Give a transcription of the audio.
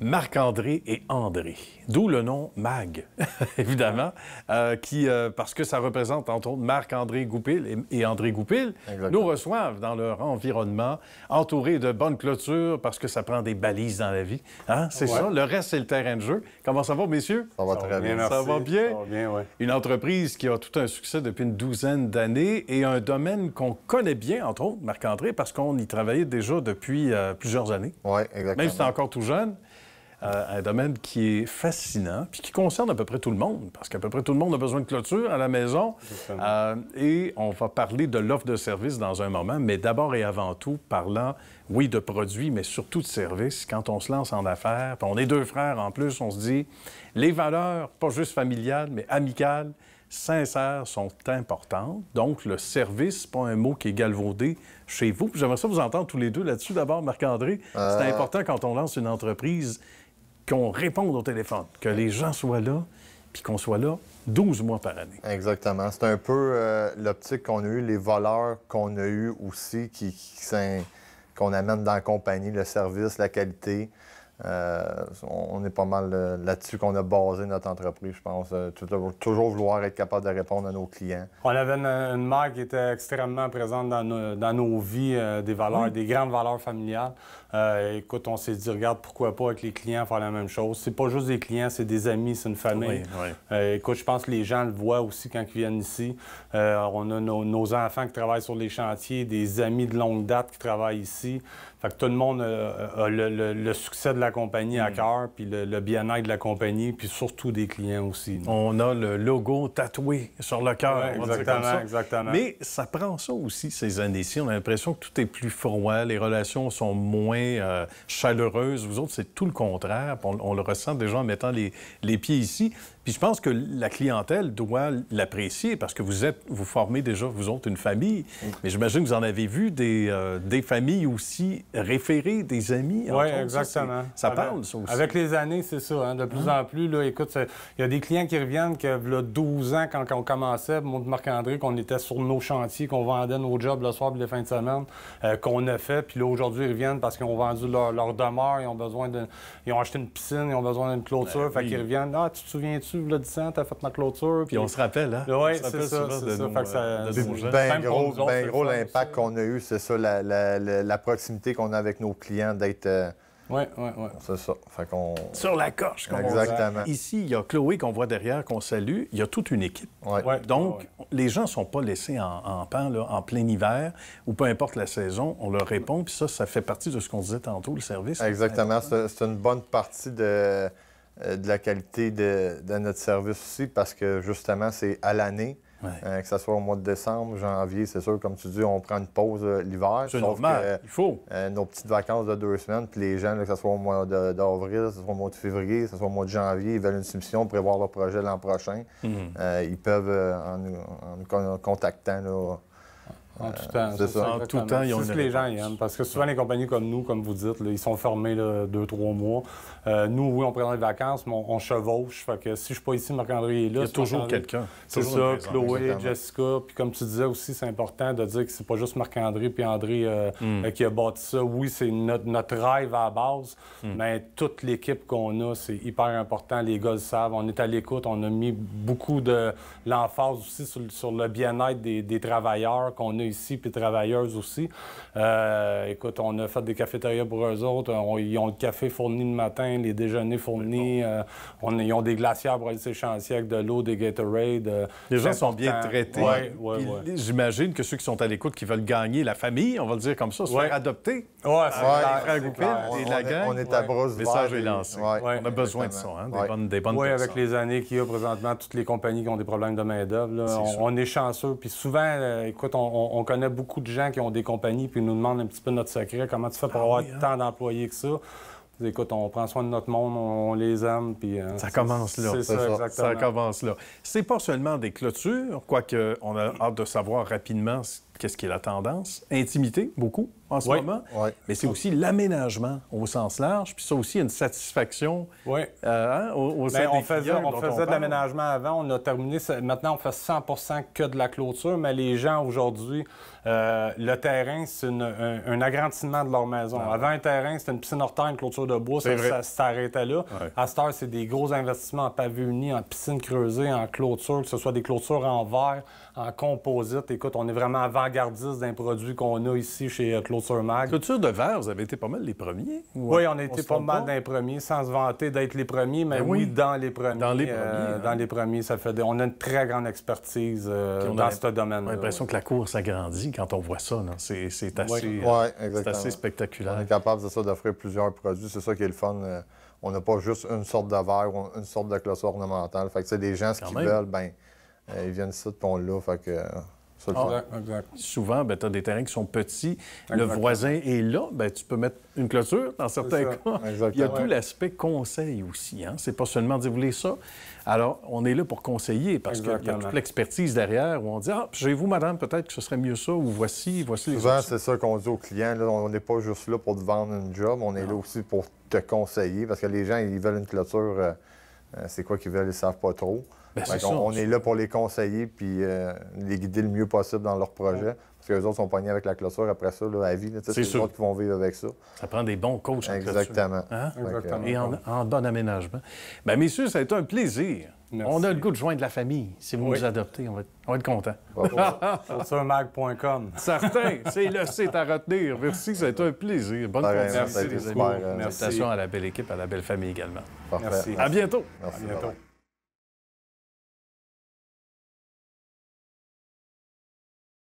Marc-André et André, d'où le nom MAG, évidemment, parce que ça représente, entre autres, Marc-André Goupil et André Goupil, nous reçoivent dans leur environnement, entourés de bonnes clôtures, parce que ça prend des balises dans la vie. Hein? C'est ça, le reste, c'est le terrain de jeu. Comment ça va, messieurs? Ça va très bien, merci. Ça va bien? Ça va bien, oui. Une entreprise qui a tout un succès depuis une douzaine d'années et un domaine qu'on connaît bien, entre autres, Marc-André, parce qu'on y travaillait déjà depuis plusieurs années. Oui, exactement. Même si c'est encore tout jeune. Un domaine qui est fascinant, puis qui concerne à peu près tout le monde, parce qu'à peu près tout le monde a besoin de clôture à la maison. Et on va parler de l'offre de services dans un moment, mais d'abord et avant tout, parlant, oui, de produits, mais surtout de services. Quand on se lance en affaires, puis on est deux frères en plus, on se dit, les valeurs, pas juste familiales, mais amicales, sincères, sont importantes. Donc, le service, pas un mot qui est galvaudé chez vous. J'aimerais ça vous entendre tous les deux là-dessus. D'abord, Marc-André, c'est important quand on lance une entreprise qu'on réponde au téléphone, que les gens soient là, puis qu'on soit là 12 mois par année. Exactement. C'est un peu l'optique qu'on a eue, les valeurs qu'on a eues aussi, qu'on amène dans la compagnie, le service, la qualité. On est pas mal là-dessus qu'on a basé notre entreprise, je pense. Toujours vouloir être capable de répondre à nos clients. On avait une mère qui était extrêmement présente dans nos vies, des valeurs, des grandes valeurs familiales. Écoute, on s'est dit, regarde, pourquoi pas avec les clients faire la même chose. C'est pas juste des clients, c'est des amis, c'est une famille. Écoute, je pense que les gens le voient aussi quand ils viennent ici. On a nos enfants qui travaillent sur les chantiers, des amis de longue date qui travaillent ici. Fait que tout le monde a le succès de la compagnie à cœur, puis le bien-être de la compagnie, puis surtout des clients aussi. On a le logo tatoué sur le cœur. Exactement. Mais ça prend ça aussi, ces années-ci. On a l'impression que tout est plus froid, les relations sont moins chaleureuses. Vous autres, c'est tout le contraire. On le ressent déjà en mettant les pieds ici. Puis je pense que la clientèle doit l'apprécier parce que vous formez déjà, vous autres, une famille. Mais j'imagine que vous en avez vu des familles aussi référées, des amis. Oui, exactement. Ça parle, ça aussi. Avec les années, c'est ça. Hein, de plus en plus, là, écoute, il y a des clients qui reviennent que, là, 12 ans, quand on commençait, moi de Marc-André, qu'on était sur nos chantiers, qu'on vendait nos jobs le soir et les fins de semaine, qu'on a fait. Puis là, aujourd'hui, ils reviennent parce qu'ils ont vendu leur demeure, ils ont acheté une piscine, ils ont besoin d'une clôture. Fait qu'ils reviennent. Ah, tu te souviens-tu, il y a 10 ans, t'as fait ma clôture. Puis on se rappelle, hein? Oui, c'est ça. Bien gros l'impact qu'on a eu, c'est ça, la proximité qu'on a avec nos clients d'être... Oui. C'est ça. Fait qu'on... Sur la coche, comme exactement. On dit. Ici, il y a Chloé qu'on voit derrière, qu'on salue. Il y a toute une équipe. Donc, les gens ne sont pas laissés en pan, là, en plein hiver, ou peu importe la saison, on leur répond. Puis ça fait partie de ce qu'on disait tantôt, le service. Exactement. C'est une bonne partie de la qualité de notre service aussi, parce que, justement, c'est à l'année. Que ce soit au mois de décembre, janvier, c'est sûr, comme tu dis, on prend une pause l'hiver. C'est normal, il faut. Nos petites vacances de 2 semaines, puis les gens, là, que ce soit au mois d'avril, que ce soit au mois de février, que ce soit au mois de janvier, ils veulent une soumission pour prévoir leur projet l'an prochain. Ils peuvent, en nous contactant, là, en tout temps. C'est ça. En tout temps, ils ont ce que les gens aiment. Parce que souvent, les compagnies comme nous, comme vous dites, là, ils sont fermés 2-3 mois. Nous, oui, on prend des vacances, mais on chevauche. Fait que si je ne suis pas ici, Marc-André est là. Il y a toujours quelqu'un. C'est ça, Chloé, Jessica. Puis comme tu disais aussi, c'est important de dire que c'est pas juste Marc-André puis André qui a bâti ça. Oui, c'est notre rêve à la base, mais toute l'équipe qu'on a, c'est hyper important. Les gars le savent. On est à l'écoute. On a mis beaucoup de l'emphase aussi sur le bien-être des travailleurs qu'on a ici, puis travailleuses aussi. Écoute, on a fait des cafétérias pour eux autres. Ils ont le café fourni le matin, les déjeuners fournis. Ils ont des glacières pour aller sur les chantiers avec de l'eau, des Gatorade. Les gens sont bien traités. Oui. J'imagine que ceux qui sont à l'écoute, qui veulent gagner la famille, on va le dire comme ça, se faire adopter. Oui, c'est la gang. On est à bras ouverts. Le message est lancé. On a besoin de ça, hein, des bonnes oui, personnes. avec les années qu'il y a présentement, toutes les compagnies qui ont des problèmes de main-d'œuvre, on est chanceux. Puis souvent, écoute, on connaît beaucoup de gens qui ont des compagnies puis ils nous demandent un petit peu notre secret. Comment tu fais pour avoir tant d'employés que ça? Écoute, on prend soin de notre monde, on les aime, puis... ça commence là. C'est ça, exactement. Ça commence là. C'est pas seulement des clôtures, quoique on a hâte de savoir rapidement qu'est-ce qui est la tendance? Intimité, beaucoup, en ce moment. Oui. Mais c'est aussi l'aménagement au sens large. Puis ça aussi, une satisfaction au sein on des faisait clients de l'aménagement avant. On a terminé. Maintenant, on fait 100% que de la clôture. Mais les gens, aujourd'hui, le terrain, c'est un agrandissement de leur maison. Avant, un terrain, c'était une piscine hors terre, une clôture de bois. Ça s'arrêtait là. Ouais. À cette heure, c'est des gros investissements en pavés unis, en piscine creusée, en clôture, que ce soit des clôtures en verre, en composite. Écoute, on est vraiment avant-gardiste d'un produit qu'on a ici chez Clôture Mag. Clôture de verre, vous avez été pas mal les premiers? Oui, on a été pas mal les premiers, sans se vanter d'être les premiers, mais oui, dans les premiers. Dans les premiers. Dans les premiers, on a une très grande expertise dans ce domaine-là. On a l'impression que la cour s'agrandit quand on voit ça. C'est assez spectaculaire. On est capable d'offrir plusieurs produits. C'est ça qui est le fun. On n'a pas juste une sorte de verre ou une sorte de clôture ornementale. Fait que les gens, ce qu'ils veulent, ils viennent ici, puis on l'a. Fait que c'est le fun. Exact. Souvent, tu as des terrains qui sont petits. Le voisin est là. Tu peux mettre une clôture dans certains cas. Il y a tout l'aspect conseil aussi. Hein? C'est pas seulement dire, vous voulez ça? Alors, on est là pour conseiller parce qu'il y a toute l'expertise derrière où on dit, chez vous, madame, peut-être que ce serait mieux ça ou voici les options. Souvent, c'est ça qu'on dit aux clients. Là, on n'est pas juste là pour te vendre une job. On est là aussi pour te conseiller parce que les gens, ils veulent une clôture. C'est quoi qu'ils veulent? Ils ne savent pas trop. On est là pour les conseiller puis les guider le mieux possible dans leur projet. Parce qu'eux autres sont pognés avec la clôture après ça, là, à vie. C'est les autres qui vont vivre avec ça. Ça prend des bons coachs en clôture. Exactement. Et en bon aménagement. Bien, messieurs, ça a été un plaisir. Merci. On a le goût de joindre la famille. Si vous nous adoptez, on va être contents. Clôturemag.com. Certain. C'est le site à retenir. Merci, ça a été un plaisir. Bonne continuation. Merci. Félicitations à la belle équipe, à la belle famille également. Parfait. Merci. À bientôt. Merci. À bientôt.